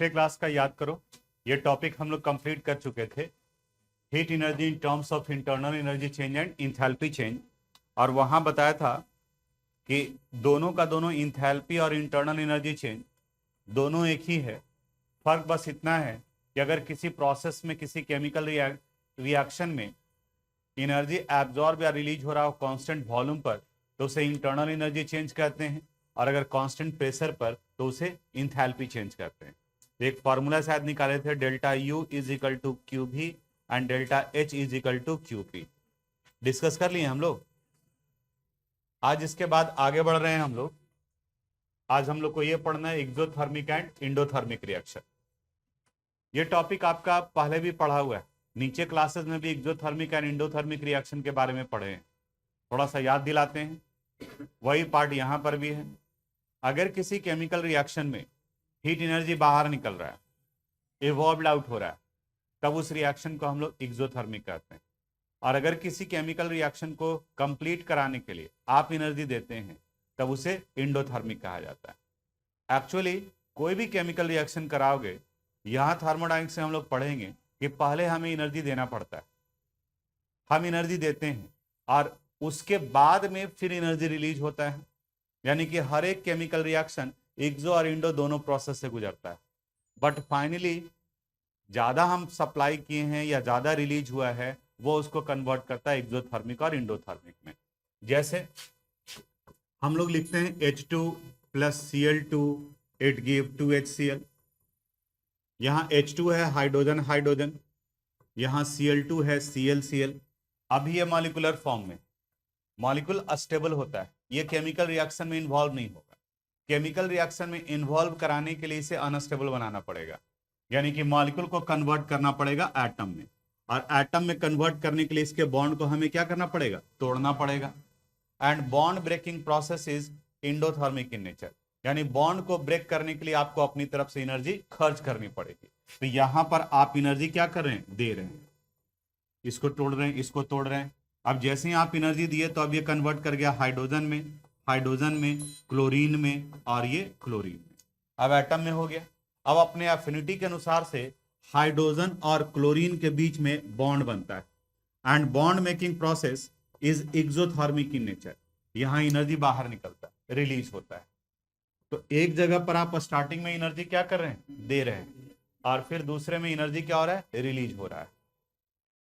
पिछले क्लास का याद करो, ये टॉपिक हम लोग कंप्लीट कर चुके थे, heat energy in terms of internal energy change and enthalpy change. और वहां बताया था कि दोनों का दोनों इंथैल्पी और इंटरनल एनर्जी चेंज दोनों एक ही है। फर्क बस इतना है कि अगर किसी प्रोसेस में किसी केमिकल रिएक्शन में एनर्जी एब्जॉर्ब या रिलीज हो रहा हो कांस्टेंट वॉल्यूम पर तो उसे इंटरनल एनर्जी चेंज कहते हैं, और अगर कांस्टेंट प्रेशर पर तो उसे इंथैल्पी चेंज करते हैं। तो एक फॉर्मूला शायद निकाले थे, delta U is equal to Q V and delta H is equal to Q P. Discuss कर लिए हम लोग। आज इसके बाद आगे बढ़ रहे हैं हम लोग। आज हम लोग को यह पढ़ना है एक्सोथर्मिक एंड इंडोथर्मिक रिएक्शन। ये टॉपिक आपका पहले भी पढ़ा हुआ है, नीचे क्लासेस में भी एक्सोथर्मिक एंड इंडोथर्मिक रिएक्शन के बारे में पढ़े हैं। थोड़ा सा याद दिलाते हैं, वही पार्ट यहाँ पर भी है। अगर किसी केमिकल रिएक्शन में हीट एनर्जी बाहर निकल रहा है, इवॉल्व आउट हो रहा है, तब उस रिएक्शन को हम लोग एक्सोथर्मिक कहते हैं। और अगर किसी केमिकल रिएक्शन को कंप्लीट कराने के लिए आप एनर्जी देते हैं तब उसे इंडोथर्मिक कहा जाता है। एक्चुअली कोई भी केमिकल रिएक्शन कराओगे, यहाँ थर्मोडायनेमिक्स से हम लोग पढ़ेंगे कि पहले हमें एनर्जी देना पड़ता है, हम एनर्जी देते हैं और उसके बाद में फिर एनर्जी रिलीज होता है। यानी कि हर एक केमिकल रिएक्शन एक्सो और इंडो दोनों प्रोसेस से गुजरता है, बट फाइनली ज्यादा हम सप्लाई किए हैं या ज्यादा रिलीज हुआ है वो उसको कन्वर्ट करता है एक्सोथर्मिक और इंडोथर्मिक में। जैसे हम लोग लिखते हैं H2 plus Cl2 it give 2HCl। यहाँ H2 है हाइड्रोजन हाइड्रोजन, यहाँ Cl2 है ClCl। अभी ये मॉलिक्यूलर फॉर्म में, मॉलिक्यूल अस्टेबल होता है, ये केमिकल रिएक्शन में इन्वॉल्व नहीं होगा। केमिकल रिएक्शन में इन्वॉल्व कराने के लिए इसे अनस्टेबल बनाना पड़ेगा, यानी कि मॉलिक्यूल को कन्वर्ट करना पड़ेगा एटम में, और एटम में कन्वर्ट करने के लिए इसके बॉन्ड को हमें क्या करना पड़ेगा, तोड़ना पड़ेगा। And bond breaking process is endothermic in nature, यानी बॉन्ड को ब्रेक करने के लिए आपको अपनी तरफ से एनर्जी खर्च करनी पड़ेगी। तो यहां पर आप एनर्जी क्या कर रहे हैं, दे रहे हैं, इसको तोड़ रहे हैं, इसको तोड़ रहे हैं। अब जैसे ही आप एनर्जी दिए तो अब ये कन्वर्ट कर गया हाइड्रोजन में, हाइड्रोजन में, क्लोरीन में, और ये क्लोरीन में, अब एटम में हो गया। अब अपने एफिनिटी के अनुसार से हाइड्रोजन और क्लोरीन के बीच में बॉन्ड बनता है, and bond making process is exothermic in nature. यहां एनर्जी बाहर निकलता है, रिलीज होता है। तो एक जगह पर आप स्टार्टिंग में एनर्जी क्या कर रहे हैं, दे रहे हैं, और फिर दूसरे में एनर्जी क्या हो रहा है, रिलीज हो रहा है।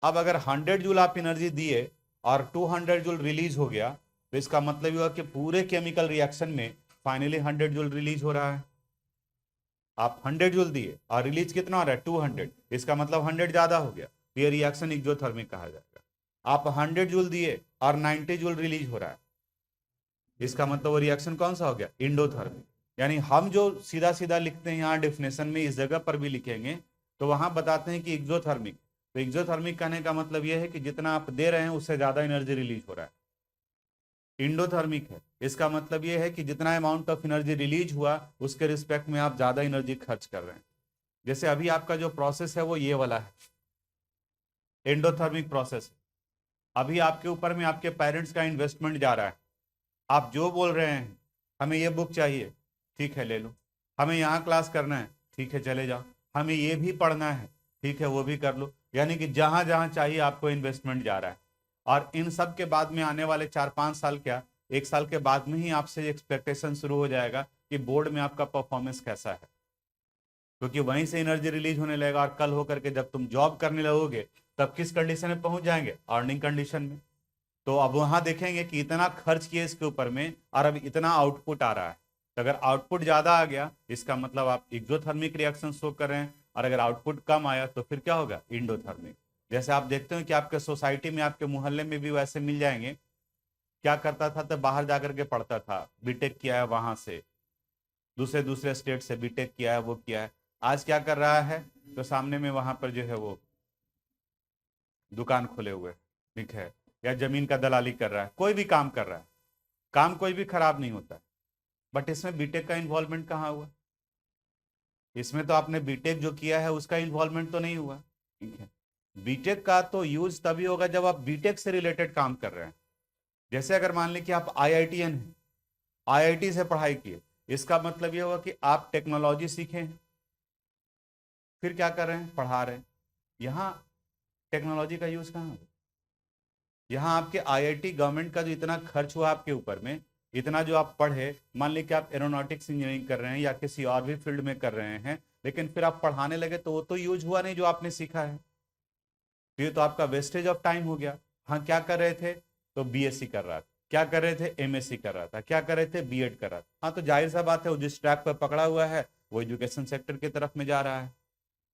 अब अगर 100 जूल आप एनर्जी दिए और 200 जूल रिलीज हो गया तो इसका मतलब हुआ कि पूरे केमिकल रिएक्शन में फाइनली 100 जूल रिलीज हो रहा है। आप 100 जूल दिए और रिलीज कितना हो रहा है, 200, इसका मतलब 100 ज्यादा हो गया, तो ये रिएक्शन एक्सोथर्मिक कहा जाएगा। आप 100 जूल दिए और 90 जूल रिलीज हो रहा है, इसका मतलब वो रिएक्शन कौन सा हो गया, इंडोथर्मिक। यानी हम जो सीधा सीधा लिखते हैं यहाँ डेफिनेशन में, इस जगह पर भी लिखेंगे तो वहां बताते हैं कि एक्सोथर्मिक। तो एक्सोथर्मिक कहने का मतलब यह है कि जितना आप दे रहे हैं उससे ज्यादा एनर्जी रिलीज हो रहा है। इंडोथर्मिक है, इसका मतलब यह है कि जितना अमाउंट ऑफ एनर्जी रिलीज हुआ उसके रिस्पेक्ट में आप ज्यादा एनर्जी खर्च कर रहे हैं। जैसे अभी आपका जो प्रोसेस है वो ये वाला है, एंडोथर्मिक प्रोसेस। अभी आपके ऊपर में आपके पेरेंट्स का इन्वेस्टमेंट जा रहा है। आप जो बोल रहे हैं, हमें ये बुक चाहिए, ठीक है ले लो, हमें यहाँ क्लास करना है, ठीक है चले जाओ, हमें ये भी पढ़ना है, ठीक है वो भी कर लो। यानी कि जहां जहां चाहिए आपको इन्वेस्टमेंट जा रहा है, और इन सब के बाद में आने वाले 4-5 साल, क्या 1 साल के बाद में ही आपसे एक्सपेक्टेशन शुरू हो जाएगा कि बोर्ड में आपका परफॉर्मेंस कैसा है, क्योंकि वहीं से एनर्जी रिलीज होने लगेगा। और कल होकर के जब तुम जॉब करने लगोगे तब किस कंडीशन में पहुंच जाएंगे, अर्निंग कंडीशन में। तो अब वहां देखेंगे कि इतना खर्च किए इसके ऊपर में और अब इतना आउटपुट आ रहा है। तो अगर आउटपुट ज्यादा आ गया इसका मतलब आप एक्सोथर्मिक रिएक्शन शो कर रहे हैं, और अगर आउटपुट कम आया तो फिर क्या होगा, इंडोथर्मिक। जैसे आप देखते हो कि आपके सोसाइटी में, आपके मोहल्ले में भी वैसे मिल जाएंगे। क्या करता था, तो बाहर जाकर के पढ़ता था, बीटेक किया है वहां से, दूसरे दूसरे स्टेट से बीटेक किया है, वो किया है, आज क्या कर रहा है, तो सामने में वहां पर जो है वो दुकान खोले हुए, ठीक है, या जमीन का दलाली कर रहा है, कोई भी काम कर रहा है। काम कोई भी खराब नहीं होता है, बट इसमें बीटेक का इन्वॉल्वमेंट कहाँ हुआ, इसमें तो आपने बीटेक जो किया है उसका इन्वॉल्वमेंट तो नहीं हुआ, ठीक है। बीटेक का तो यूज तभी होगा जब आप बीटेक से रिलेटेड काम कर रहे हैं। जैसे अगर मान लें कि आप आईआईटीएन हैं, आईआईटी से पढ़ाई किए, इसका मतलब यह हुआ कि आप टेक्नोलॉजी सीखे हैं, फिर क्या कर रहे हैं, पढ़ा रहे हैं। यहाँ टेक्नोलॉजी का यूज कहाँ है? यहाँ आपके आईआईटी गवर्नमेंट का जो इतना खर्च हुआ आपके ऊपर में, इतना जो आप पढ़े, मान लीजिए कि आप एरोनॉटिक्स इंजीनियरिंग कर रहे हैं या किसी और भी फील्ड में कर रहे हैं, लेकिन फिर आप पढ़ाने लगे तो वो तो यूज हुआ नहीं जो आपने सीखा है, तो ये तो आपका वेस्टेज ऑफ टाइम हो गया। हाँ, क्या कर रहे थे, तो बीएससी कर रहा था, क्या कर रहे थे, एमएससी कर रहा था, क्या कर रहे थे, बीएड कर रहा था। हाँ, तो जाहिर सा बात है वो जिस ट्रैक पर पकड़ा हुआ है वो एजुकेशन सेक्टर की तरफ में जा रहा है।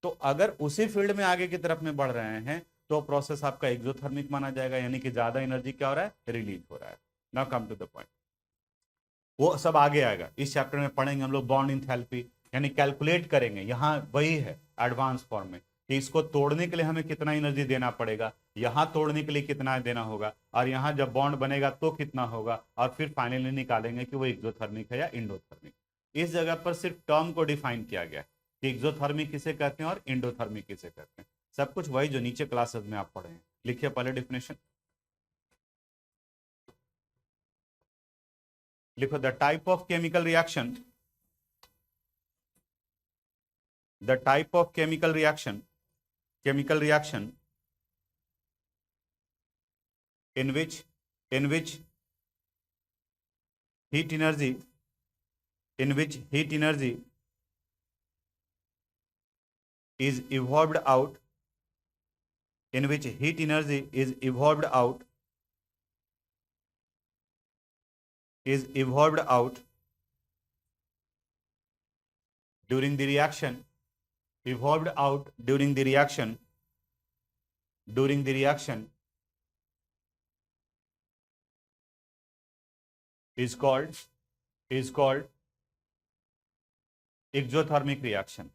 तो अगर उसी फील्ड में आगे की तरफ में बढ़ रहे हैं तो प्रोसेस आपका एक्सोथर्मिक माना जाएगा, यानी कि ज्यादा एनर्जी क्या हो रहा है, रिलीज हो रहा है। Now come to the point, वो सब आगे आएगा, इस चैप्टर में पढ़ेंगे हम लोग बॉन्ड इंथैल्पी, यानी कैलकुलेट करेंगे। यहाँ वही है एडवांस फॉर्म में कि इसको तोड़ने के लिए हमें कितना एनर्जी देना पड़ेगा, यहाँ तोड़ने के लिए कितना देना होगा, और यहाँ जब बॉन्ड बनेगा तो कितना होगा, और फिर फाइनली निकालेंगे कि वो एक्सोथर्मिक है या इंडोथर्मिक। इस जगह पर सिर्फ टर्म को डिफाइन किया गया कि एक्सोथर्मिक किसे कहते हैं और इंडोथर्मिक किसे कहते हैं। सब कुछ वही जो नीचे क्लासेस में आप पढ़े हैं। लिखिए पहले डिफिनेशन, लिखो the type of chemical reaction, the type of chemical reaction in which heat energy is evolved out, in which heat energy is evolved out during the reaction, is called exothermic reaction,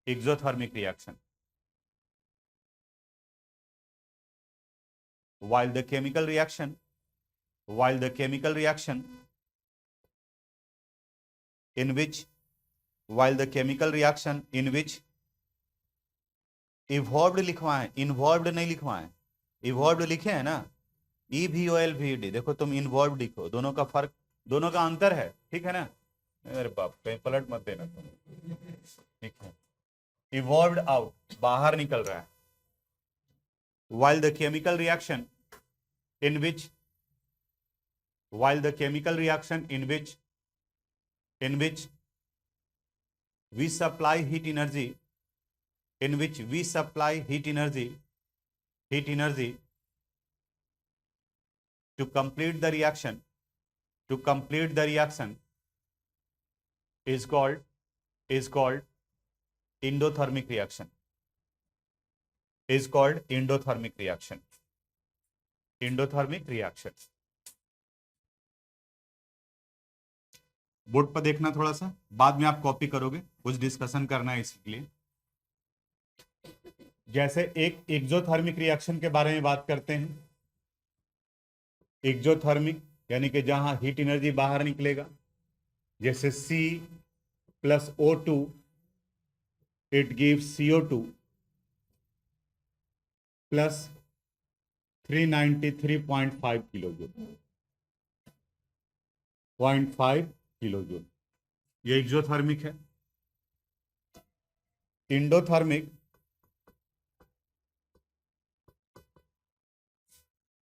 exothermic reaction. While the chemical reaction in which evolved लिखवा है, involved नहीं लिखवा है, evolved लिखे है ना, EVOLVED, देखो तुम इन्वॉल्व लिखो, दोनों का फर्क, दोनों का अंतर है, ठीक है ना। अरे बाप, कहीं पलट मत देना तुम, ठीक है। इवॉल्व्ड आउट, बाहर निकल रहा है। while the chemical reaction in which we supply heat energy, to complete the reaction is called endothermic reaction, endothermic reaction. Board पर देखना थोड़ा सा, बाद में आप कॉपी करोगे, कुछ डिस्कशन करना है इसलिए। जैसे एक एक्सोथर्मिक रिएक्शन के बारे में बात करते हैं, एक्सोथर्मिक यानी कि जहां हीट एनर्जी बाहर निकलेगा, जैसे C+O2 it gives CO2 plus 393.5 kilojoule, 0.5 kilojoule, ये एक्सोथर्मिक है। इंडोथर्मिक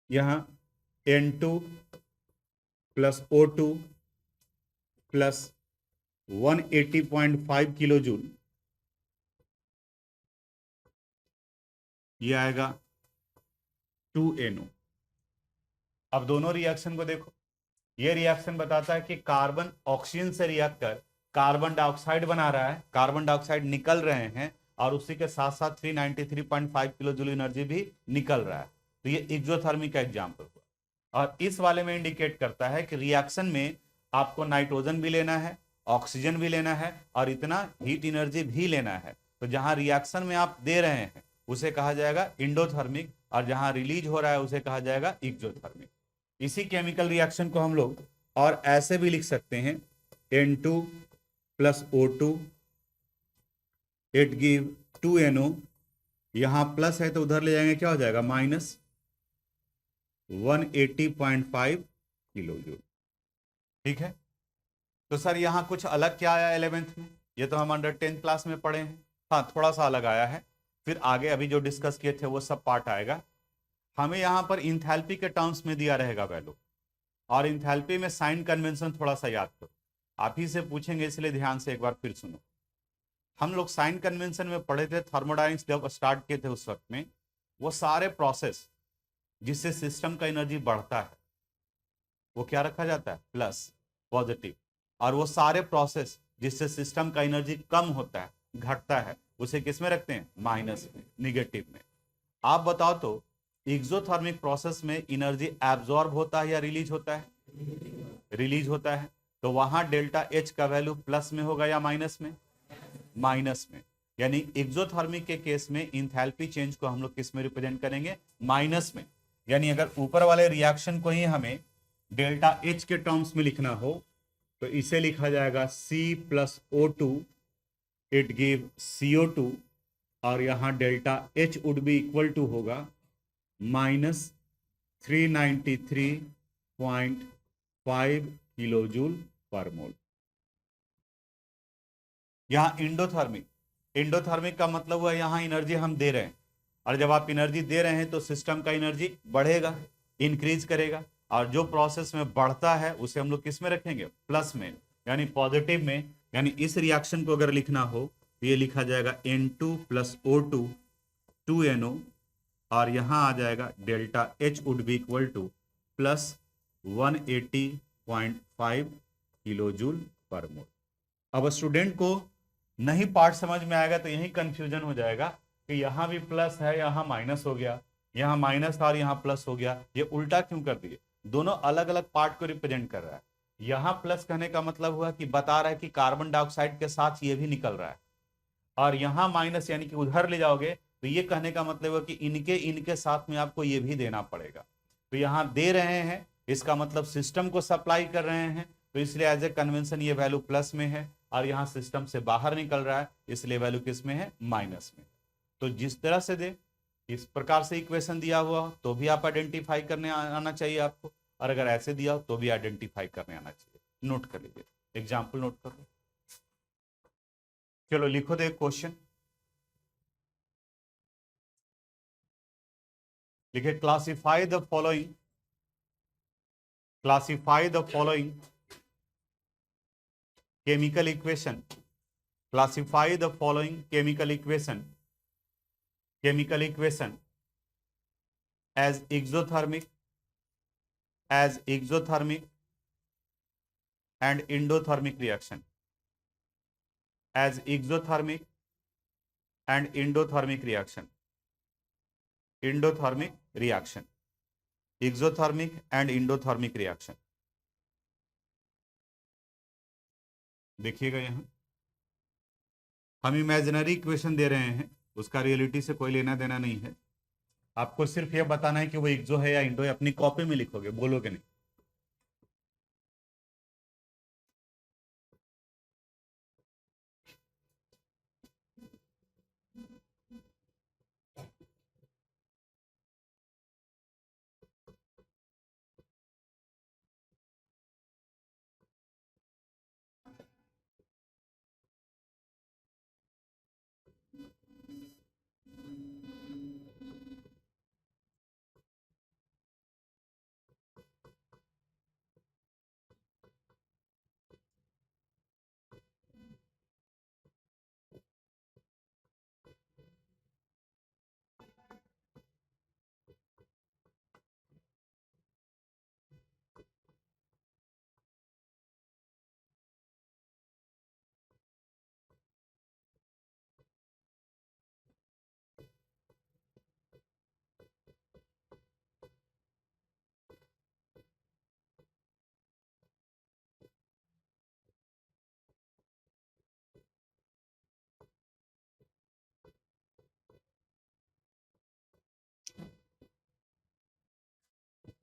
यहां N2 plus O2 plus 180.5 kilojoule, ये आएगा 2NO। अब दोनों रिएक्शन को देखो, ये रिएक्शन बताता है कि कार्बन ऑक्सीजन से रिएक्ट कर कार्बन डाइऑक्साइड बना रहा है, कार्बन डाइऑक्साइड निकल रहे हैं, और उसी के साथ साथ 393.5 किलोजूल एनर्जी भी निकल रहा है। तो ये एक्सोथर्मिक का एग्जांपल हुआ, और इस वाले में इंडिकेट करता है कि रिएक्शन में आपको नाइट्रोजन भी लेना है, ऑक्सीजन भी लेना है, और इतना हीट एनर्जी भी लेना है। तो जहां रिएक्शन में आप दे रहे हैं उसे कहा जाएगा इंडोथर्मिक, और जहां रिलीज हो रहा है उसे कहा जाएगा एक्सोथर्मिक। इसी केमिकल रिएक्शन को हम लोग और ऐसे भी लिख सकते हैं, N2 plus O2 it give 2NO, यहां प्लस है तो उधर ले जाएंगे, क्या हो जाएगा, माइनस 180.5 किलोजूल, ठीक है। तो सर यहाँ कुछ अलग क्या आया 11th में? ये तो हम अंडर 10th क्लास में पढ़े हैं। हाँ, थोड़ा सा अलग आया है, फिर आगे अभी जो डिस्कस किए थे वो सब पार्ट आएगा। हमें यहाँ पर इंथैल्पी के टर्म्स में दिया रहेगा वैल्यू, और इंथैल्पी में साइन कन्वेंशन थोड़ा सा याद करो, आप ही से पूछेंगे, इसलिए ध्यान से एक बार फिर सुनो। हम लोग साइन कन्वेंशन में पढ़े थे, थर्मोडायनेमिक्स जब स्टार्ट किए थे उस वक्त में, वो सारे प्रोसेस जिससे सिस्टम का एनर्जी बढ़ता है वो क्या रखा जाता है? Plus, positive. और वो सारे प्रोसेस जिससे सिस्टम का एनर्जी कम होता है, घटता है, उसे किस में रखते हैं? माइनस में, निगेटिव में। आप बताओ तो एक्सोथर्मिक प्रोसेस में एनर्जी एब्जॉर्ब होता है या रिलीज होता है? रिलीज होता है। तो वहां डेल्टा एच का वैल्यू प्लस में होगा या माइनस में? माइनस में। यानी एक्सोथर्मिक के केस में इंथैल्पी चेंज को हम लोग किस में रिप्रेजेंट करेंगे? माइनस में। यानी अगर ऊपर वाले रिएक्शन को ही हमें डेल्टा एच के टर्म्स में लिखना हो तो इसे लिखा जाएगा C+O2, इट गिव CO2, और यहां delta H would be equal to होगा -393.5 किलोजूल पर मोल। यहाँ इंडोथर्मिक, इंडोथर्मिक का मतलब हुआ यहाँ एनर्जी हम दे रहे हैं, और जब आप एनर्जी दे रहे हैं तो सिस्टम का एनर्जी बढ़ेगा, इंक्रीज करेगा, और जो प्रोसेस में बढ़ता है उसे हम लोग किस में रखेंगे? प्लस में, यानी पॉजिटिव में। यानी इस रिएक्शन को अगर लिखना हो तो ये लिखा जाएगा N2+O2 2NO, और यहां आ जाएगा delta H would be equal to plus 180.5 kilojoule पर मोल। अब स्टूडेंट को नहीं पार्ट समझ में आएगा तो यही कंफ्यूजन हो जाएगा कि यहाँ भी प्लस है, यहाँ माइनस हो गया, यहाँ माइनस था और यहाँ प्लस हो गया, ये उल्टा क्यों कर दिए? दोनों अलग अलग पार्ट को रिप्रेजेंट कर रहा है। यहाँ प्लस कहने का मतलब हुआ कि बता रहा है कि कार्बन डाइऑक्साइड के साथ ये भी निकल रहा है, और यहाँ माइनस यानी कि उधर ले जाओगे तो ये कहने का मतलब है कि इनके इनके साथ में आपको ये भी देना पड़ेगा। तो यहाँ दे रहे हैं, इसका मतलब सिस्टम को सप्लाई कर रहे हैं, तो इसलिए एज ए कन्वेंशन ये वैल्यू प्लस में है, और यहाँ सिस्टम से बाहर निकल रहा है इसलिए वैल्यू किस में है? माइनस में। तो जिस तरह से दे, इस प्रकार से इक्वेशन दिया हुआ हो तो भी आप आइडेंटिफाई करने आना चाहिए आपको, और अगर ऐसे दिया हो तो भी आइडेंटिफाई करने आना चाहिए। नोट कर लीजिए, एग्जाम्पल नोट कर लो। चलो लिखो दे क्वेश्चन, लिखे classify the following, classify the following chemical equation, classify the following chemical equation as exothermic, as exothermic and endothermic reaction, as exothermic and endothermic reaction, endothermic reaction, exothermic and endothermic reaction। देखिएगा यहां हम imaginary equation दे रहे हैं, उसका reality से कोई लेना देना नहीं है। आपको सिर्फ यह बताना है कि वो एक्सो है या इंडो है, अपनी कॉपी में लिखोगे, बोलोगे नहीं।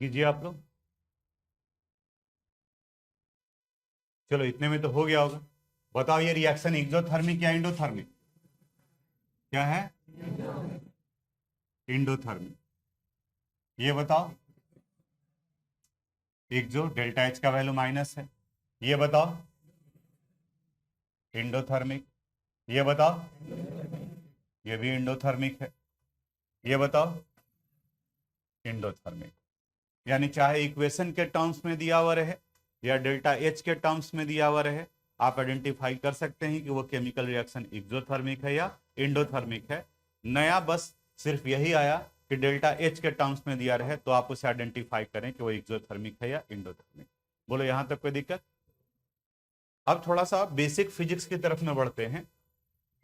कीजिए आप लोग। चलो इतने में तो हो गया होगा। बताओ ये रिएक्शन एक्सोथर्मिक या इंडोथर्मिक? क्या है? इंडोथर्मिक। ये बताओ, एक्सो डेल्टा एच का वैल्यू माइनस है, ये बताओ इंडोथर्मिक। ये बताओ, ये भी इंडोथर्मिक है। ये बताओ, इंडोथर्मिक। यानी चाहे इक्वेशन के टर्म्स में दिया हुआ रहे या डेल्टा एच के टर्म्स में दिया हुआ रहे, आप आइडेंटिफाई कर सकते हैं कि वो केमिकल रिएक्शन एक्सोथर्मिक है या इंडोथर्मिक है। नया बस सिर्फ यही आया कि डेल्टा एच के टर्म्स में दिया रहे तो आप उसे आइडेंटिफाई करें कि वो एक्सोथर्मिक है या इंडोथर्मिक। बोलो यहां तक कोई दिक्कत? अब थोड़ा सा बेसिक फिजिक्स की तरफ में बढ़ते हैं।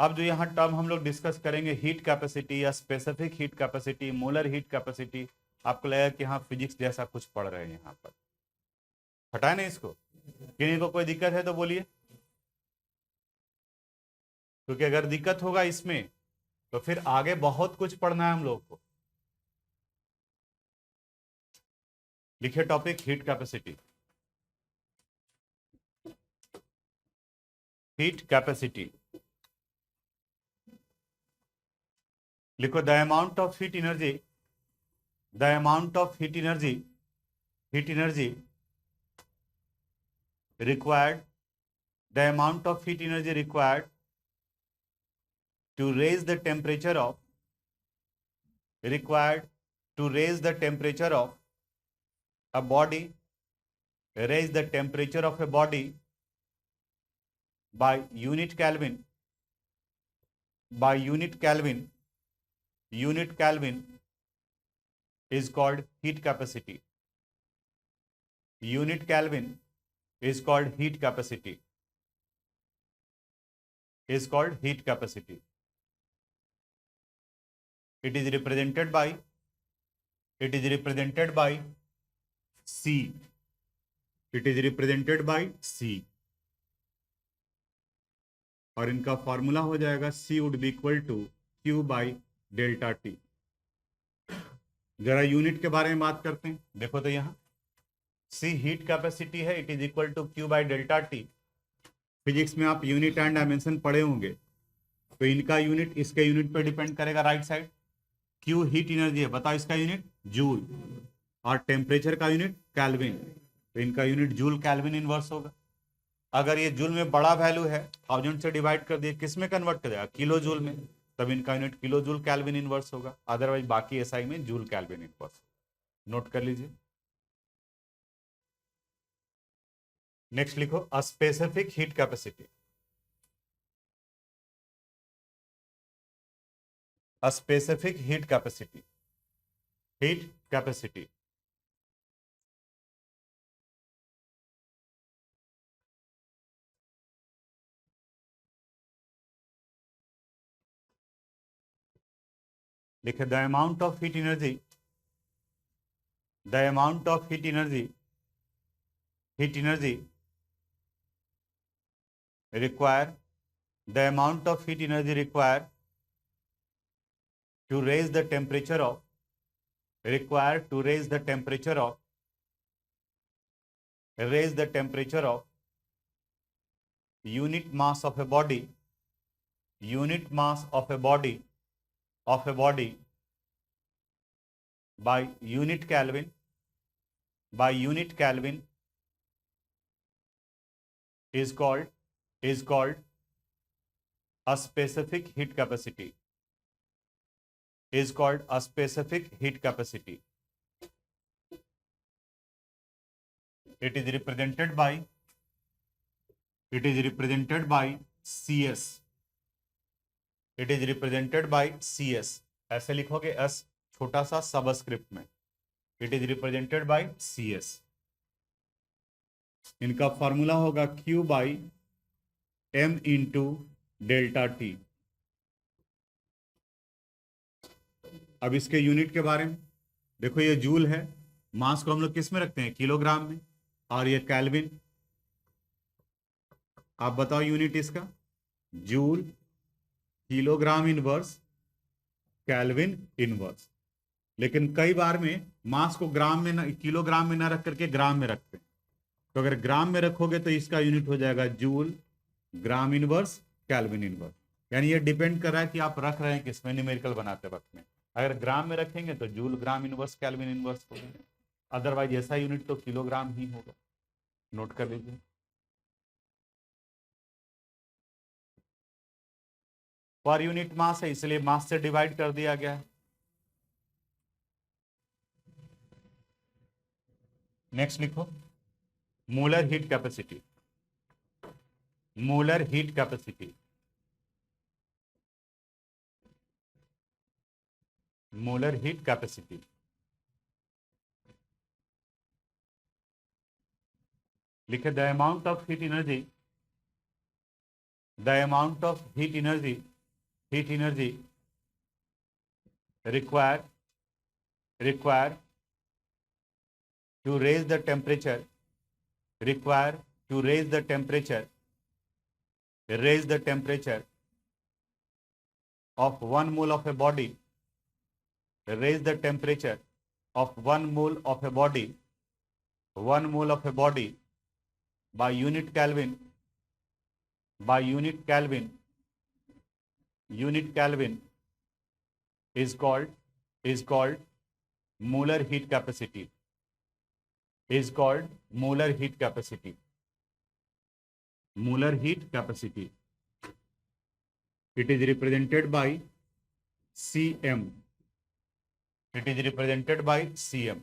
अब जो यहाँ टर्म हम लोग डिस्कस करेंगे, हीट कैपेसिटी या specific heat capacity, molar heat capacity, आपको लगेगा कि हाँ फिजिक्स जैसा कुछ पढ़ रहे हैं यहाँ पर। हटाए नहीं इसको, किन्हीं को कोई दिक्कत है तो बोलिए, क्योंकि अगर दिक्कत होगा इसमें तो फिर आगे बहुत कुछ पढ़ना है हम लोग को। लिखिए topic heat capacity. Heat capacity लिखो, the amount of heat energy, the amount of heat energy, heat energy required, the amount of heat energy required to raise the temperature of, required to raise the temperature of a body, raise the temperature of a body by unit Kelvin, by unit Kelvin, unit Kelvin is called heat capacity. Unit Kelvin is called heat capacity, is called heat capacity. It is represented by, it is represented by C. It is represented by C. और इनका formula हो जाएगा C would be equal to Q by delta T। जरा unit के बारे में बात करते हैं। देखो तो यहाँ C हीट कैपेसिटी है, it is equal to Q by delta T। Physics में आप यूनिट एंड डायमेंशन पढ़े होंगे, तो इनका यूनिट इसके यूनिट पर डिपेंड करेगा right side. Q heat energy है, बताओ इसका यूनिट जूल, और टेम्परेचर का यूनिट कैल्विन, तो इनका यूनिट जूल कैल्विन इनवर्स होगा। अगर ये जूल में बड़ा वैल्यू है, 1000 से डिवाइड कर दिए, किस में कन्वर्ट कर देगा? किलो जूल में, तब इनका unit kilo joule kelvin inverse होगा। अदरवाइज बाकी एसआई में जूल कैल्विन इनवर्स। नोट कर लीजिए। नेक्स्ट लिखो, a specific heat capacity. A specific heat capacity, heat capacity लिखे, the amount of heat energy, the amount of heat energy, heat energy require, the amount of heat energy required to raise the temperature of, required to raise the temperature of, raise the temperature of unit mass of a body, unit mass of a body, of a body by unit Kelvin, by unit Kelvin is called a specific heat capacity, is called a specific heat capacity. It is represented by, it is represented by CS, it is represented by CS। ऐसे लिखोगे S छोटा सा subscript में, it is represented by CS। इनका formula होगा Q by M into delta T। अब इसके unit के बारे में देखो, ये जूल है, मास को हम लोग किस में रखते हैं? किलोग्राम में, और ये कैल्विन। आप बताओ यूनिट इसका, joule, kilogram inverse, kelvin inverse. लेकिन कई बार में मास को ग्राम में ना, किलोग्राम में ना रख करके ग्राम में रखते हैं, तो अगर ग्राम में रखोगे तो इसका यूनिट हो जाएगा जूल, ग्राम इनवर्स, कैल्विन इनवर्स। यानी ये डिपेंड कर रहा है कि आप रख रहे हैं किसमें, न्यूमेरिकल बनाते वक्त में। अगर ग्राम में रखेंगे तो जूल, ग्राम इनवर्स, कैल्विन इनवर्स होगा, अदरवाइज ऐसा यूनिट तो किलोग्राम ही होगा। नोट कर लीजिए। पर यूनिट मास है, इसलिए मास से डिवाइड कर दिया गया है। नेक्स्ट लिखो molar heat capacity. Molar heat capacity, molar heat capacity लिखे the amount of heat energy, the amount of heat energy required to raise the temperature, required to raise the temperature of 1 mole of a body, raise the temperature of 1 mole of a body, 1 mole of a body by unit Kelvin, by unit Kelvin is called molar heat capacity, is called molar heat capacity, molar heat capacity. It is represented by cm, it is represented by cm.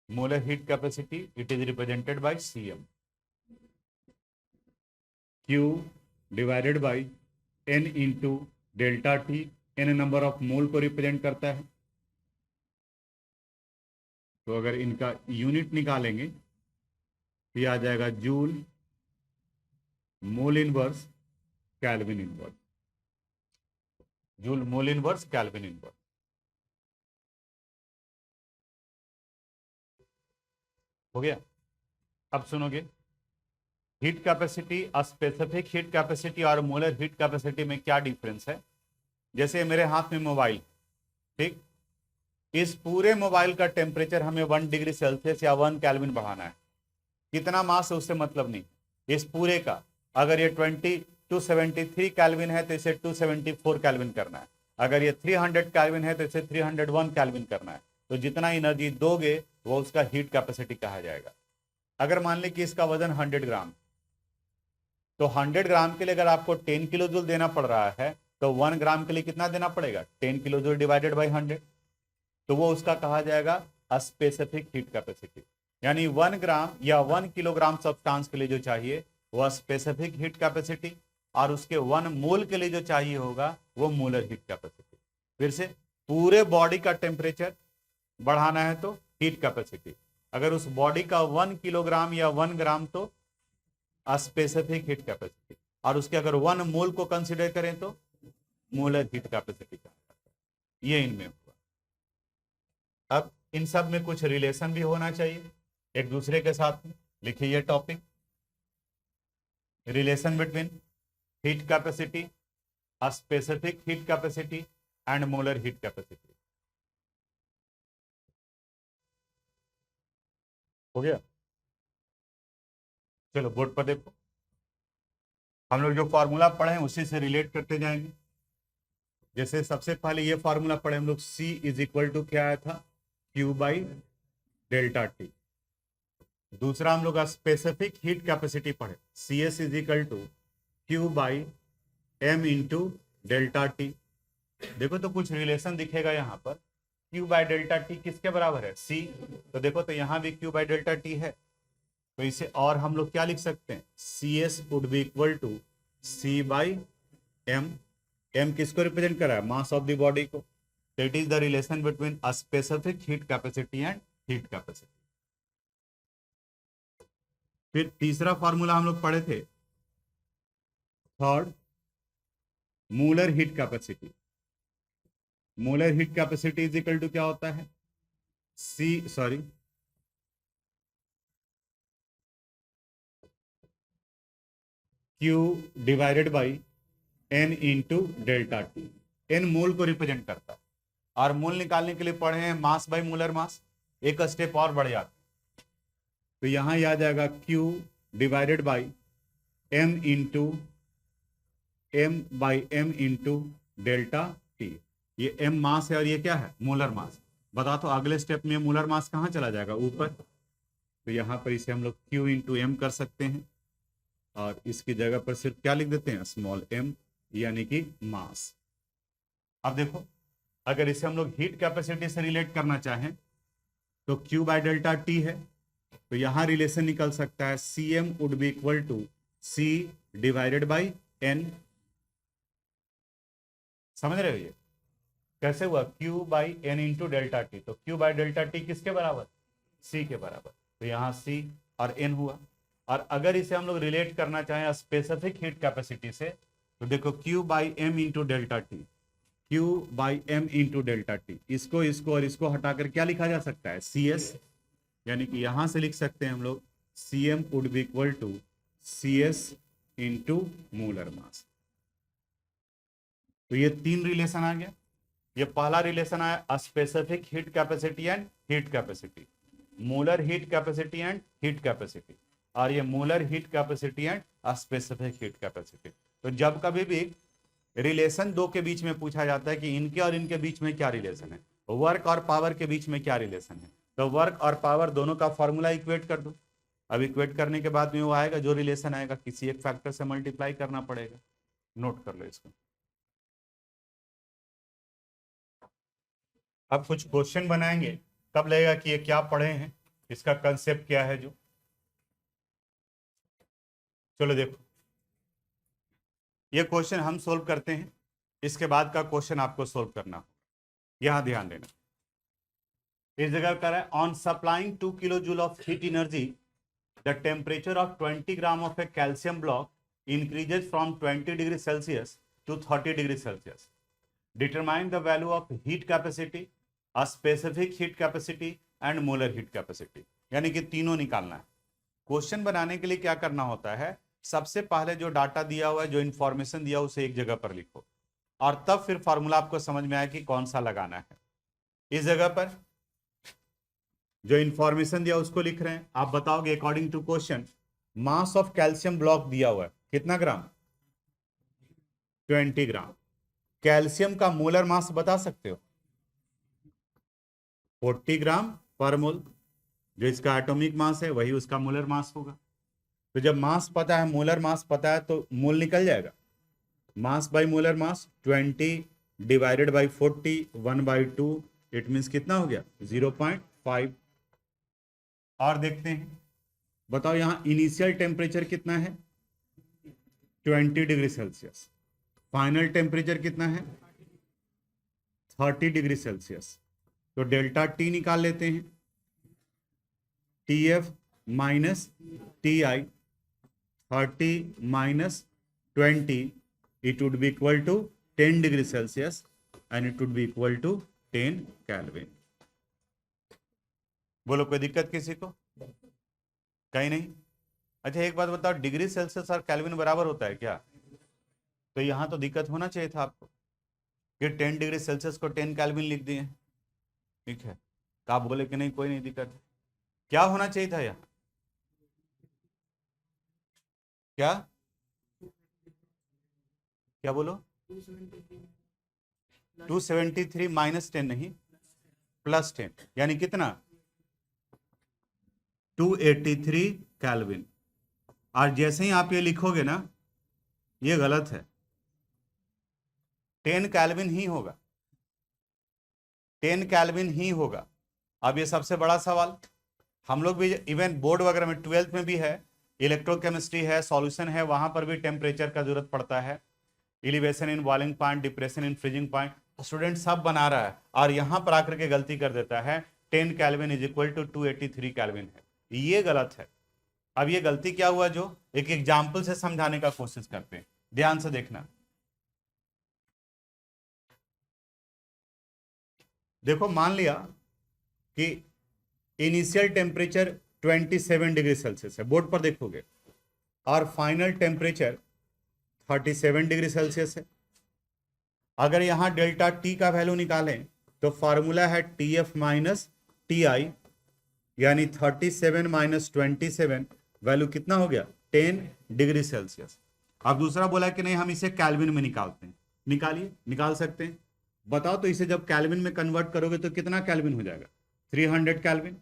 Molar heat capacity, it is represented by cm. Q divided by n into delta T, n number of मोल को represent करता है। तो अगर इनका unit निकालेंगे तो ये आ जाएगा joule mole inverse kelvin inverse, joule mole inverse kelvin inverse. हो गया। अब सुनोगे heat capacity, specific heat capacity और मोलर हीट कैपेसिटी में क्या डिफरेंस है। जैसे मेरे हाथ में मोबाइल, ठीक, इस पूरे मोबाइल का टेम्परेचर हमें 1 डिग्री सेल्सियस या 1 केल्विन बढ़ाना है। कितना मास है उससे मतलब नहीं, इस पूरे का। अगर ये 273 केल्विन है तो इसे 274 केल्विन करना है, अगर ये 300 केल्विन है तो इसे 301 केल्विन करना है। तो जितना एनर्जी दोगे वो उसका हीट कैपेसिटी कहा जाएगा। अगर मान लें कि इसका वजन 100 ग्राम, तो 100 ग्राम के लिए अगर आपको 10 किलो जूल देना पड़ रहा है तो 1 ग्राम के लिए कितना देना पड़ेगा, 10 किलो जूल डिवाइडेड बाई 100। तो वो उसका कहा जाएगा स्पेसिफिक हीट कैपेसिटी। यानी 1 ग्राम या 1 किलोग्राम सब्सटेंस के लिए जो चाहिए वह स्पेसिफिक हीट कैपेसिटी, और उसके 1 मोल के लिए जो चाहिए होगा वो मोलर हीट कैपेसिटी। फिर से पूरे बॉडी का टेम्परेचर बढ़ाना है तो हीट कैपेसिटी, अगर उस बॉडी का 1 किलोग्राम या 1 ग्राम तो स्पेसिफिक हीट कैपेसिटी, और उसके अगर 1 मोल को कंसीडर करें तो मोलर हीट कैपेसिटी का। ये इनमें हुआ। अब इन सब में कुछ रिलेशन भी होना चाहिए एक दूसरे के साथ में। लिखिए ये topic, relation between heat capacity, specific heat capacity and molar heat capacity. हो गया। चलो बोर्ड पर देखो, हम लोग जो फॉर्मूला पढ़े हैं उसी से रिलेट करते जाएंगे। जैसे सबसे पहले ये फॉर्मूला पढ़े हम लोग, C इज इक्वल टू क्या आया था, Q बाई डेल्टा टी। दूसरा हम लोग स्पेसिफिक हीट कैपेसिटी पढ़े, CS is equal to Q by M into delta T. देखो तो कुछ रिलेशन दिखेगा यहाँ पर, Q बाई डेल्टा टी किसके बराबर है, C। तो देखो तो यहाँ भी Q बाई डेल्टा टी है, तो इसे और हम लोग क्या लिख सकते हैं, CS would be equal to C by M। M किसको रिप्रेजेंट कर रहा है, मास ऑफ द बॉडी को। तो it is the relation between specific heat capacity and heat capacity. फिर तीसरा फॉर्मूला हम लोग पढ़े थे, third, molar heat capacity. Molar heat capacity is equal to क्या होता है, Q divided by N into delta T. N mole को रिप्रेजेंट करता है, और मोल निकालने के लिए पढ़े हैं मास बाई मोलर मास। एक स्टेप और बढ़ जाता है, तो यहां आ जाएगा Q divided by M by M into delta T. ये M मास है और ये क्या है, मोलर मास। बता तो अगले स्टेप में मोलर मास कहाँ चला जाएगा, ऊपर। तो यहाँ पर इसे हम लोग Q इंटू M कर सकते हैं, और इसकी जगह पर सिर्फ क्या लिख देते हैं, स्मॉल m। यानी कि मास। अब देखो, अगर इसे हम लोग हीट कैपेसिटी से रिलेट करना चाहें तो Q बाय डेल्टा टी है, तो यहां रिलेशन निकल सकता है Cm would be equal to C divided by N। समझ रहे हो ये कैसे हुआ? Q by N into delta T, तो Q बाय डेल्टा टी किसके बराबर? C के बराबर, तो यहाँ C और N हुआ। और अगर इसे हम लोग रिलेट करना चाहें स्पेसिफिक हीट कैपेसिटी से, तो देखो Q by M into delta T, Q by M into delta T, इसको इसको और इसको हटाकर क्या लिखा जा सकता है? CS, यानी कि यहां से लिख सकते हैं हम लोग Cm would be equal to CS into molar mass. तो ये तीन रिलेशन आ गया। ये पहला रिलेशन आया specific heat capacity and heat capacity, molar heat capacity and heat capacity, और ये molar heat capacity and specific heat capacity. तो जब कभी भी रिलेशन दो के बीच में पूछा जाता है कि इनके और इनके बीच में क्या रिलेशन है, वर्क और पावर के बीच में क्या रिलेशन है, तो वर्क और पावर दोनों का फॉर्मूला इक्वेट कर दो। अब इक्वेट करने के बाद में वो आएगा, जो रिलेशन आएगा किसी एक फैक्टर से मल्टीप्लाई करना पड़ेगा। नोट कर लो इसको। अब कुछ क्वेश्चन बनाएंगे, तब लगेगा कि ये क्या पढ़े हैं, इसका कंसेप्ट क्या है। जो चलो देखो, ये क्वेश्चन हम सोल्व करते हैं, इसके बाद का क्वेश्चन आपको सोल्व करना हो। यहां ध्यान देना, इस जगह कर है on supplying 2 kilo joule of heat energy the temperature of 20 gram of a calcium block increases from 20 degree Celsius to 30 degree Celsius. Determine the value of heat capacity, specific heat capacity and molar heat capacity, यानी कि तीनों निकालना है। Question बनाने के लिए क्या करना होता है, सबसे पहले जो डाटा दिया हुआ है, जो इंफॉर्मेशन दिया उसे एक जगह पर लिखो, और तब फिर फॉर्मूला आपको समझ में आया कि कौन सा लगाना है। इस जगह पर जो इंफॉर्मेशन दिया उसको लिख रहे हैं। आप बताओगे according to question, mass of calcium block दिया हुआ है कितना ग्राम? 20 ग्राम। कैल्शियम का मोलर मास बता सकते हो? 40 ग्राम पर मोल। जो इसका एटॉमिक मास है वही उसका मोलर मास होगा। तो जब मास पता है, मोलर मास पता है, तो मोल निकल जाएगा। मास by molar mass 20 divided by 40 1/2, it means कितना हो गया? 0.5। और देखते हैं, बताओ यहाँ इनिशियल टेम्परेचर कितना है? 20 डिग्री सेल्सियस। फाइनल टेम्परेचर कितना है? 30 डिग्री सेल्सियस। तो डेल्टा टी निकाल लेते हैं, TF minus TI, 30 minus 20, it would be equal to 10 degree Celsius and it would be equal to 10 kelvin. बोलो कोई दिक्कत किसी को? कहीं नहीं। अच्छा एक बात बताओ, डिग्री सेल्सियस और केल्विन बराबर होता है क्या? तो यहां तो दिक्कत होना चाहिए था आपको कि 10 डिग्री सेल्सियस को 10 केल्विन लिख दिए। ठीक है, तो आप बोले कि नहीं कोई नहीं दिक्कत। क्या होना चाहिए था यहाँ? क्या क्या बोलो? 273 माइनस 10 नहीं, प्लस 10, यानी कितना? 283 केल्विन। और जैसे ही आप ये लिखोगे ना, ये गलत है, 10 केल्विन ही होगा, 10 केल्विन ही होगा। अब ये सबसे बड़ा सवाल, हम लोग भी इवन बोर्ड वगैरह में 12th में भी है, इलेक्ट्रोकेमिस्ट्री है, सॉल्यूशन है, वहां पर भी टेम्परेचर का जरूरत पड़ता है, elevation in boiling point, depression in freezing point, student सब बना रहा है, और यहां पर आकर के गलती कर देता है 10 kelvin is equal to 283 kelvin है। ये गलत है। अब ये गलती क्या हुआ, जो एक एग्जाम्पल से समझाने का कोशिश करते हैं, ध्यान से देखना। देखो मान लिया कि इनिशियल टेम्परेचर 27 डिग्री सेल्सियस है, बोर्ड पर देखोगे, और फाइनल टेम्परेचर 37 डिग्री सेल्सियस है। अगर यहां डेल्टा टी का वैल्यू निकालें तो फॉर्मूला है TF माइनस TI, यानी 37 माइनस 27, वैल्यू कितना हो गया? 10 डिग्री सेल्सियस। अब दूसरा बोला कि नहीं हम इसे केल्विन में निकालते हैं, निकालिए, निकाल सकते हैं। बताओ तो इसे जब केल्विन में कन्वर्ट करोगे तो कितना केल्विन हो जाएगा? 300 केल्विन।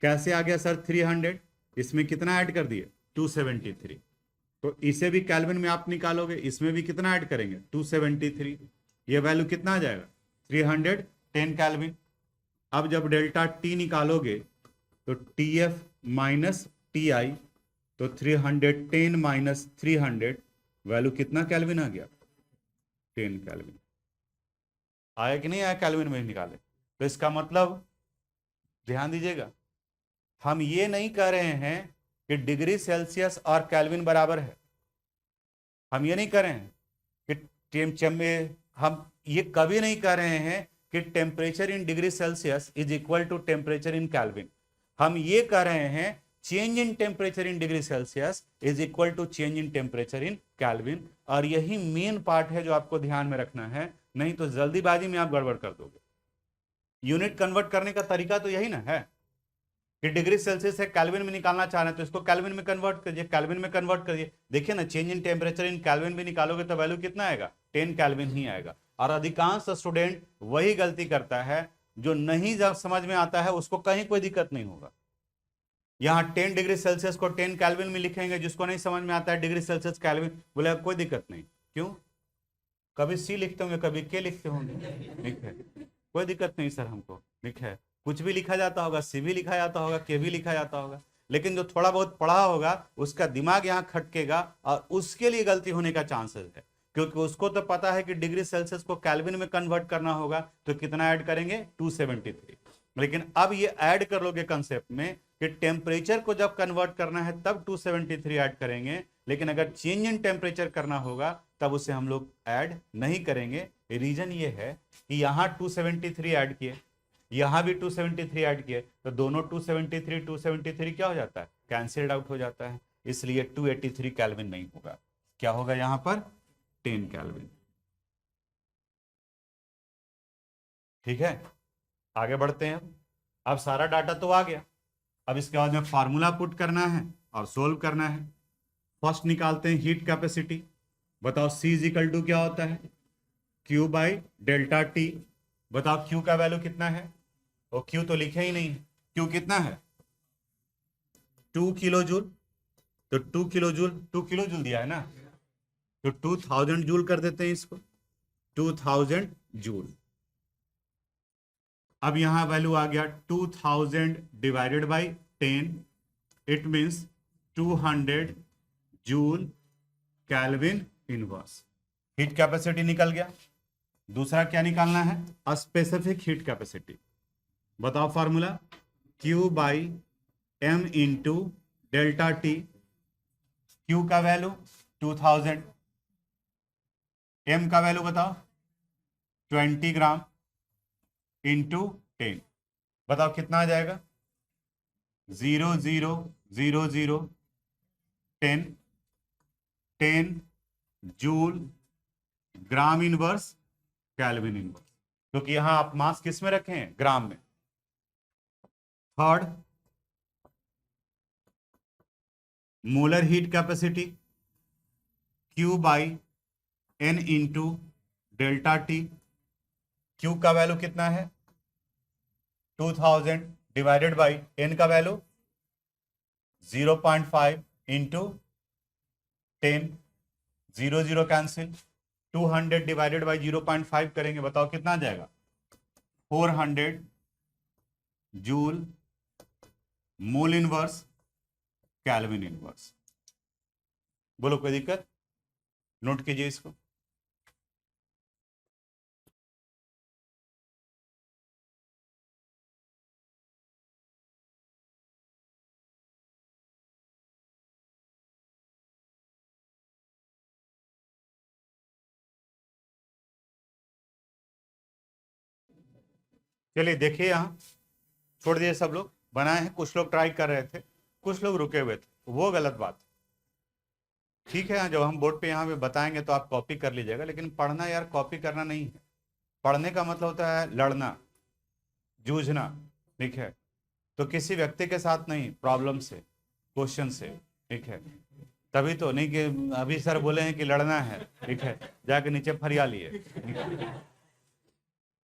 कैसे आ गया सर 300? इसमें कितना ऐड कर दिए? 273। तो इसे भी केल्विन में आप निकालोगे, इसमें भी कितना ऐड करेंगे 273, ये वैल्यू कितना आ जाएगा 310 केल्विन। अब जब डेल्टा टी निकालोगे तो T F minus T I, तो 310 माइनस 300 वैल्यू कितना केल्विन आ गया 10 केल्विन। आया कि नहीं आया, केल्विन में निकाले। तो इसका मतलब ध्यान दीजिएगा, हम ये नहीं कह रहे हैं कि डिग्री सेल्सियस और केल्विन बराबर है, हम ये नहीं कह रहे हैं कि हम ये कभी नहीं कह रहे हैं कि temperature in degree Celsius is equal to temperature in kelvin. हम ये कह रहे हैं change in temperature in degree Celsius is equal to change in temperature in kelvin. और यही मेन पार्ट है जो आपको ध्यान में रखना है, नहीं तो जल्दीबाजी में आप गड़बड़ कर दोगे। यूनिट कन्वर्ट करने का तरीका तो यही ना है कि डिग्री सेल्सियस से केल्विन में निकालना चाह रहे हैं तो इसको केल्विन में कन्वर्ट करिए, केल्विन में कन्वर्ट करिए। देखिए ना, change in temperature in kelvin भी निकालोगे तो वैल्यू कितना आएगा 10 केल्विन ही आएगा। और अधिकांश स्टूडेंट वही गलती करता है, जो नहीं जब समझ में आता है उसको कहीं कोई दिक्कत नहीं होगा। यहाँ 10 डिग्री सेल्सियस को 10 केल्विन में लिखेंगे, जिसको नहीं समझ में आता है डिग्री सेल्सियस केल्विन, बोले कोई दिक्कत नहीं। क्यों? कभी सी लिखते होंगे, कभी के लिखते होंगे, ठीक है, कोई दिक्कत नहीं सर हमको, ठीक है। कुछ भी लिखा जाता होगा, सी भी लिखा जाता होगा, के भी लिखा जाता होगा, लेकिन जो थोड़ा बहुत पढ़ा होगा उसका दिमाग यहाँ खटकेगा और उसके लिए गलती होने का चांसेस है, क्योंकि उसको तो पता है कि डिग्री सेल्सियस को केल्विन में कन्वर्ट करना होगा तो कितना ऐड करेंगे 273। लेकिन अब ये ऐड कर लोगे कंसेप्ट में कि टेम्परेचर को जब कन्वर्ट करना है तब 273 ऐड करेंगे, लेकिन अगर चेंज इन टेम्परेचर करना होगा तब उसे हम लोग ऐड नहीं करेंगे। रीजन ये है कि यहाँ 273 ऐड किए, यहाँ भी 273 ऐड किए, तो दोनों 273 क्या हो जाता है, कैंसिल्ड आउट हो जाता है, इसलिए 283 केल्विन नहीं होगा। क्या होगा यहाँ पर 10 केल्विन। ठीक है, आगे बढ़ते हैं। अब सारा डाटा तो आ गया, अब इसके बाद में फार्मूला पुट करना है और सोल्व करना है। फर्स्ट निकालते हैं हीट कैपेसिटी। बताओ C इज इक्वल टू क्या होता है Q बाई डेल्टा टी। बताओ Q का वैल्यू कितना है, और Q तो लिखे ही नहीं है। Q कितना है 2 किलो जूल, तो 2 किलो जूल दिया है ना, तो 2000 जूल कर देते हैं इसको, 2000 जूल। अब यहां वैल्यू आ गया 2000 divided by 10, it means 200 joule kelvin inverse. Heat capacity निकल गया। दूसरा क्या निकालना है, स्पेसिफिक हीट कैपेसिटी। बताओ formula Q by M into delta T. Q का वैल्यू 2000, M का वैल्यू बताओ 20 ग्राम इंटू 10। बताओ कितना आ जाएगा 0 0 0 0 10 10 जूल ग्राम इनवर्स केल्विन इनवर्स, क्योंकि यहां आप मास किस में रखे हैं, ग्राम में। Third, molar heat capacity Q by N into delta T. Q का वैल्यू कितना है 2000 डिवाइडेड बाई N का value 0.5 into 10, 0 0 cancel, 200 divided by 0.5 करेंगे, बताओ कितना आ जाएगा 400 joule mole inverse kelvin inverse. बोलो कोई दिक्कत, नोट कीजिए इसको। चलिए देखिए, यहाँ छोड़ दिए, सब लोग बनाए हैं, कुछ लोग ट्राई कर रहे थे, कुछ लोग रुके हुए थे, वो गलत बात। ठीक है, जब हम बोर्ड पे यहाँ पे बताएंगे तो आप कॉपी कर लीजिएगा, लेकिन पढ़ना यार कॉपी करना नहीं है। पढ़ने का मतलब होता है लड़ना, जूझना, ठीक है। तो किसी व्यक्ति के साथ नहीं, प्रॉब्लम से, क्वेश्चन से, ठीक है। तभी तो नहीं कि अभी सर बोले हैं कि लड़ना है, ठीक है, जाके नीचे फरिया लिए,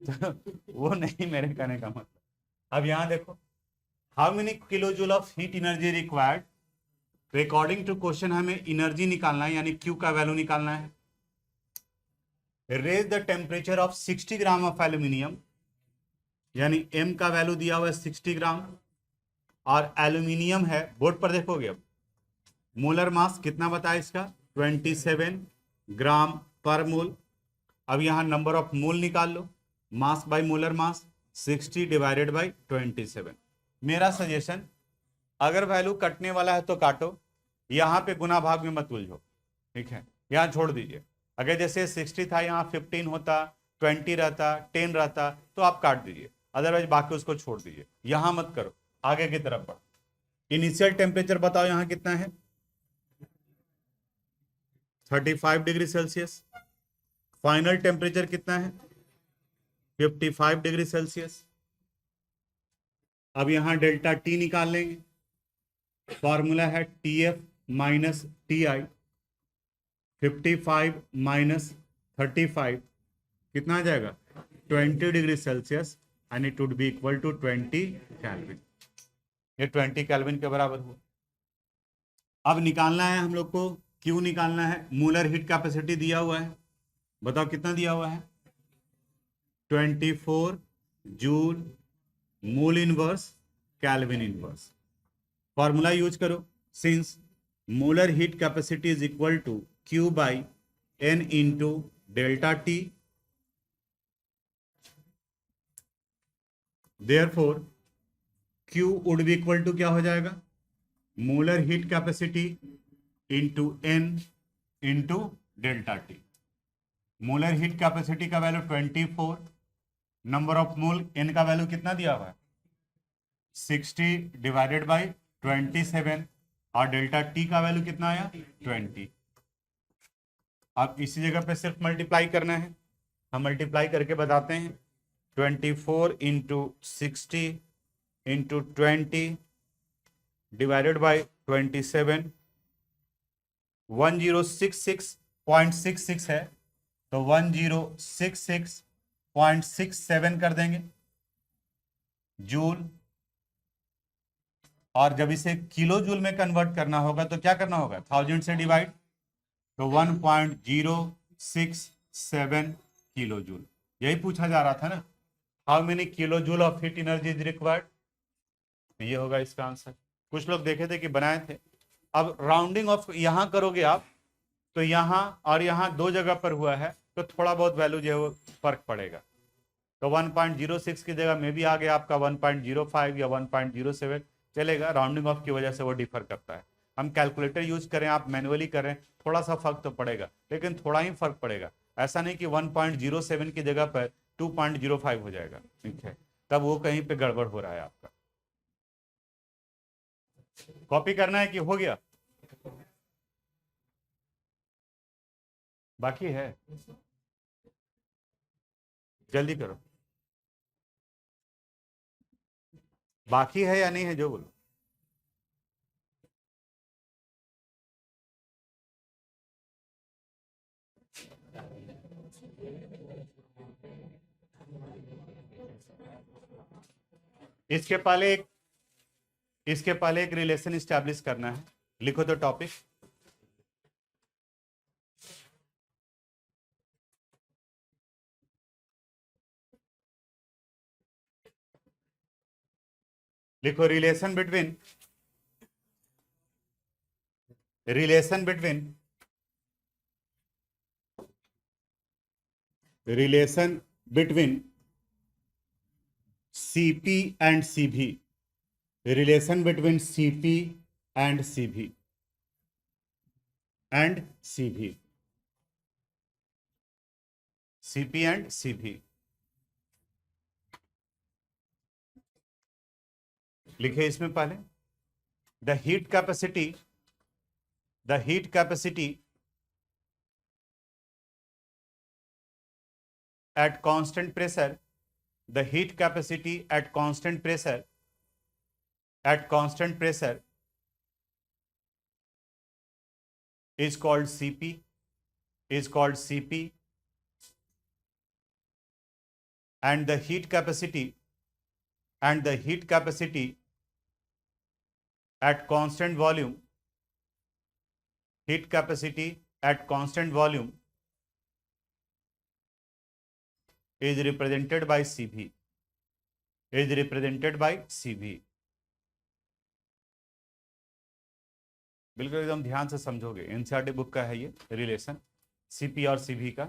तो वो नहीं मेरे कहने का मतलब। अब यहाँ देखो, how many kilo joule of heat energy required तो अकॉर्डिंग टू क्वेश्चन हमें एनर्जी निकालना है, यानी क्यू का वैल्यू निकालना है। Raise the temperature of 60 gram of aluminium, यानी एम का वैल्यू दिया हुआ है 60 ग्राम, और एल्यूमिनियम है, बोर्ड पर देखोगे अब, मोलर मास कितना बताया इसका, 27 ग्राम पर मोल। अब यहां नंबर ऑफ मोल निकाल लो, mass by molar mass 60 divided by 27। मेरा सजेशन, अगर वैल्यू कटने वाला है तो काटो, यहां पे गुना भाग में मत उलझो, ठीक है, यहां छोड़ दीजिए। अगर जैसे 60 था, यहाँ 15 होता, 20 रहता, 10 रहता, तो आप काट दीजिए, अदरवाइज बाकी उसको छोड़ दीजिए, यहां मत करो, आगे की तरफ बढ़ो। इनिशियल टेम्परेचर बताओ यहां कितना है, 35 डिग्री सेल्सियस। फाइनल टेम्परेचर कितना है, 55 डिग्री सेल्सियस। अब यहां डेल्टा टी निकाल लेंगे, फॉर्मूला है TF माइनस TI। 55 माइनस 35 कितना आ जाएगा, 20 degree Celsius, and it would be equal to 20 kelvin. ये 20 केल्विन के बराबर हुआ। अब निकालना है हम लोग को, क्यू निकालना है। मोलर हीट कैपेसिटी दिया हुआ है, बताओ कितना दिया हुआ है, 24 joule mole inverse kelvin inverse. Formula use करो, since molar heat capacity is equal to Q by N into delta T, therefore Q would be equal to क्या हो जाएगा, molar heat capacity into N into delta T. Molar heat capacity का value 24, number of mole N का value कितना दिया हुआ है, 60 divided by 27, और डेल्टा टी का वैल्यू कितना आया, 20। अब इसी जगह पे सिर्फ मल्टीप्लाई करना है, हम मल्टीप्लाई करके बताते हैं। 24 इंटू 60 इंटू 20 डिवाइडेड बाई 27, 1066.66 है, तो 1066.67 कर देंगे जूल। और जब इसे किलो जूल में कन्वर्ट करना होगा तो क्या करना होगा, 1000 से डिवाइड, तो 1.067 किलो जूल। यही पूछा जा रहा था ना, how many kilo joule of heat energy is required, ये होगा इसका आंसर। कुछ लोग देखे थे कि बनाए थे। अब राउंडिंग ऑफ यहां करोगे आप, तो यहां और यहां दो जगह पर हुआ है, तो थोड़ा बहुत वैल्यू जो है वो फर्क पड़ेगा। तो 1.06 की जगह में भी आ गया आपका 1.05 या 1.07, चलेगा, राउंडिंग ऑफ की वजह से वो डिफर करता है। हम कैलकुलेटर यूज करें, आप मैनुअली करें, थोड़ा सा फर्क तो पड़ेगा, लेकिन थोड़ा ही फर्क पड़ेगा। ऐसा नहीं कि 1.07 की जगह पर 2.05 हो जाएगा, ठीक है, तब वो कहीं पे गड़बड़ हो रहा है आपका। कॉपी करना है कि हो गया, बाकी है, जल्दी करो, बाकी है या नहीं है, जो बोलो। इसके पहले एक रिलेशन स्टैब्लिश करना है, लिखो तो टॉपिक। लिखो relation between relation between CP and CV, relation between CP and CV and CV, CP and CV। लिखे इसमें पहले, the heat capacity at constant pressure, the heat capacity at constant pressure is called CP, and the heat capacity at constant volume heat capacity at constant volume is represented by Cv, is represented by Cv। बिल्कुल एकदम ध्यान से समझोगे, NCERT book का है ये relation Cp और Cv का।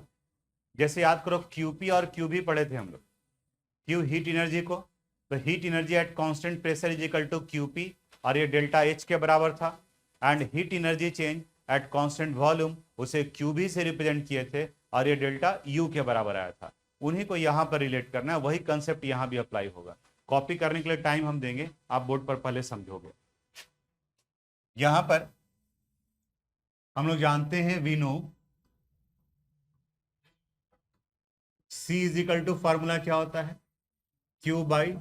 जैसे याद करो Qp और Qv पढ़े थे हम लोग, Q हीट एनर्जी को, तो heat energy at constant pressure is equal to Qp और ये डेल्टा H के बराबर था। And heat energy change at constant volume उसे Qb से रिप्रेजेंट किए थे और ये डेल्टा U के बराबर आया था। उन्हीं को यहाँ पर रिलेट करना है, वही कंसेप्ट यहाँ भी अप्लाई होगा। कॉपी करने के लिए टाइम हम देंगे, आप बोर्ड पर पहले समझोगे। यहाँ पर हम लोग जानते हैं, we know C is equal to formula क्या होता है, Q बाई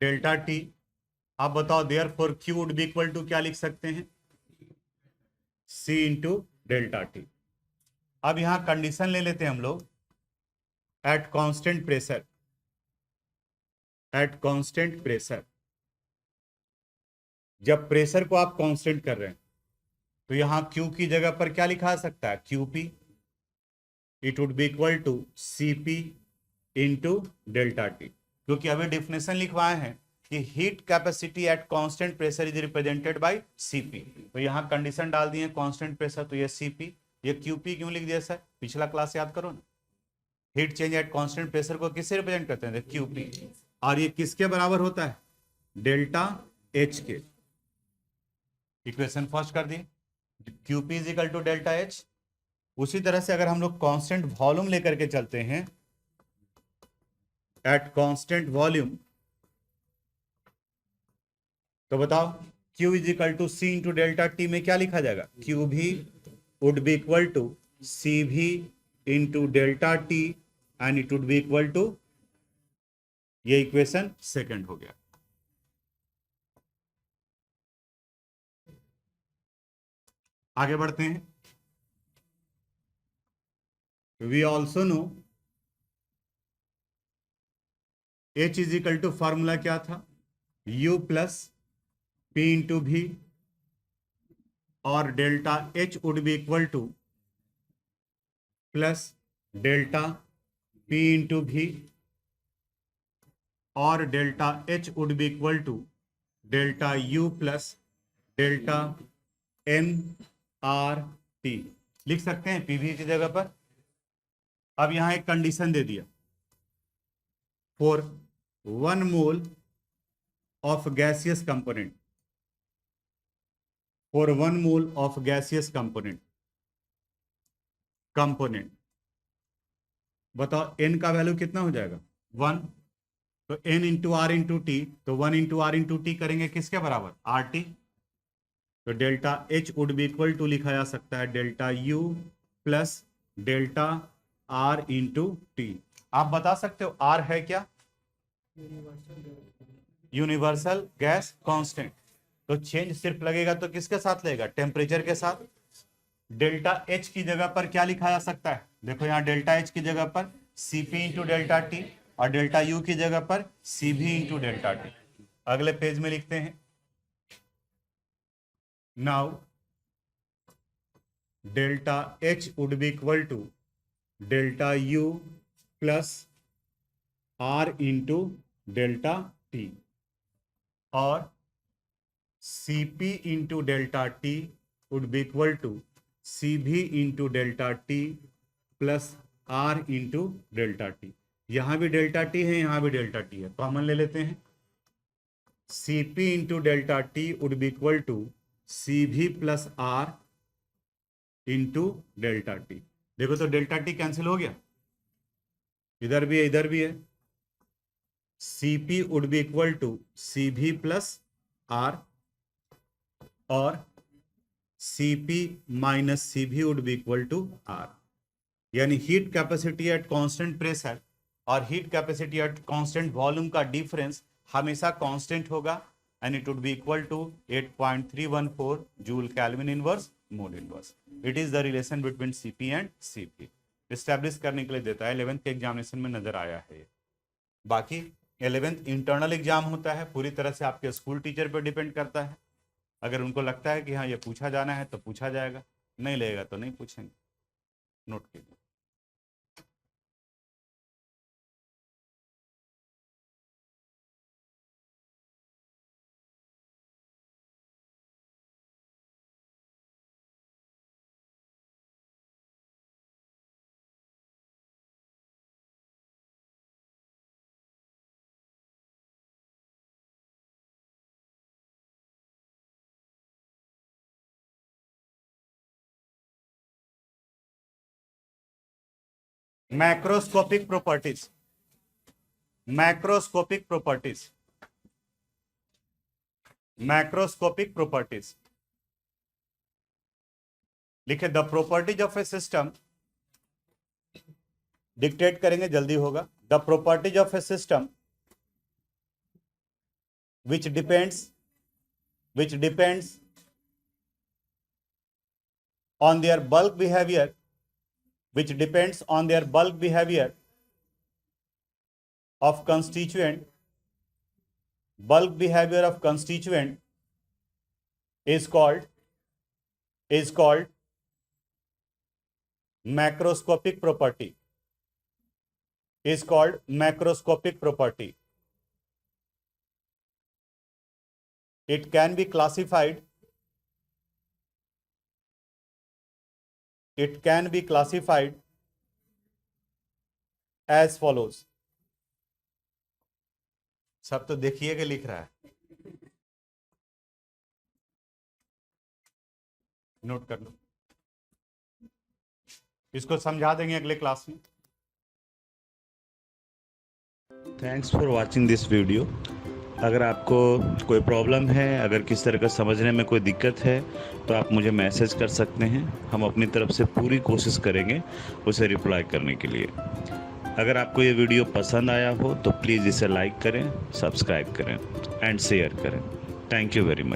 डेल्टा टी। आप बताओ, therefore Q would be equal to क्या लिख सकते हैं, C इंटू डेल्टा टी। अब यहां कंडीशन ले लेते हैं हम लोग, eight constant pressure, eight constant pressure, जब प्रेशर को आप कांस्टेंट कर रहे हैं तो यहां Q की जगह पर क्या लिखा जा सकता है, QP। It would be equal to Cp into delta T, क्योंकि अभी डिफिनेशन लिखवाए हैं कि heat capacity at constant pressure is represented by Cp। तो यहाँ कंडीशन डाल दिए कांस्टेंट प्रेशर, तो ये Cp, ये Qp क्यों लिख दिया सर, पिछला क्लास याद करो ना। Heat change at constant pressure को किससे रिप्रेजेंट करते हैं, Qp, और ये किसके बराबर होता है, डेल्टा H के। इक्वेशन फर्स्ट कर दिए, Qp is equal to delta H। उसी तरह से अगर हम लोग कांस्टेंट वॉल्यूम लेकर के चलते हैं, एट कांस्टेंट वॉल्यूम, तो बताओ Q is equal to C into delta T में क्या लिखा जाएगा, QV would be equal to CV into delta T and it would be equal to, ये इक्वेशन सेकंड हो गया। आगे बढ़ते हैं। We also know H is equal to formula क्या था, U plus P into V, और delta H would be equal to plus delta P into V, और delta H would be equal to delta U plus delta nRT। लिख सकते हैं PV की जगह पर। अब यहां एक कंडीशन दे दिया, for 1 mole of gaseous component, for 1 mole of gaseous component, बताओ n का वैल्यू कितना हो जाएगा, 1। तो n into R into T, तो 1 इंटू आर इंटू टी करेंगे किसके बराबर, RT। तो delta H would be equal to लिखा जा सकता है delta U plus delta R into T. आप बता सकते हो R है क्या, यूनिवर्सल गैस कांस्टेंट। तो चेंज सिर्फ लगेगा तो किसके साथ लगेगा, टेम्परेचर के साथ। डेल्टा H की जगह पर क्या लिखा जा सकता है, देखो यहाँ डेल्टा H की जगह पर Cp इंटू डेल्टा टी, और डेल्टा U की जगह पर Cv इंटू डेल्टा टी। अगले पेज में लिखते हैं, now delta H would be equal to delta U plus R into delta T, और Cp into delta T would be equal to Cv into delta T plus R into delta T. यहां भी delta T है, यहां भी delta T है, common ले लेते हैं। Cp into delta T would be equal to Cv plus R into delta T. देखो तो डेल्टा टी कैंसिल हो गया, इधर भी है इधर भी है। Cp would be equal to Cv plus R, और Cp minus Cv would be equal to R। यानी heat capacity at constant pressure और heat capacity at constant volume का डिफरेंस हमेशा कांस्टेंट होगा, and it would be equal to 8.314 joule kelvin inverse mole inverse. It is the relation between Cp and Cv। Establish करने के लिए देता है, 11th के एग्जामिनेशन में नजर आया है। बाकी 11th इंटरनल एग्जाम होता है, पूरी तरह से आपके स्कूल टीचर पर डिपेंड करता है। अगर उनको लगता है कि हाँ ये पूछा जाना है तो पूछा जाएगा, नहीं लगेगा तो नहीं पूछेंगे। नोट कीजिए। Macroscopic properties, macroscopic properties, macroscopic properties लिखे। The properties of a system, dictate करेंगे जल्दी होगा। The properties of a system which depends on their bulk behavior, which depends on their bulk behavior of constituent, bulk behavior of constituent is called macroscopic property, is called macroscopic property. It can be classified as follows. सब तो देखिएगा लिख रहा है, note कर लो। इसको समझा देंगे अगले क्लास में। Thanks for watching this video. अगर आपको कोई प्रॉब्लम है, अगर किस तरह का समझने में कोई दिक्कत है तो आप मुझे मैसेज कर सकते हैं। हम अपनी तरफ से पूरी कोशिश करेंगे उसे रिप्लाई करने के लिए। अगर आपको ये वीडियो पसंद आया हो तो प्लीज़ इसे लाइक करें, सब्सक्राइब करें एंड शेयर करें। Thank you very much.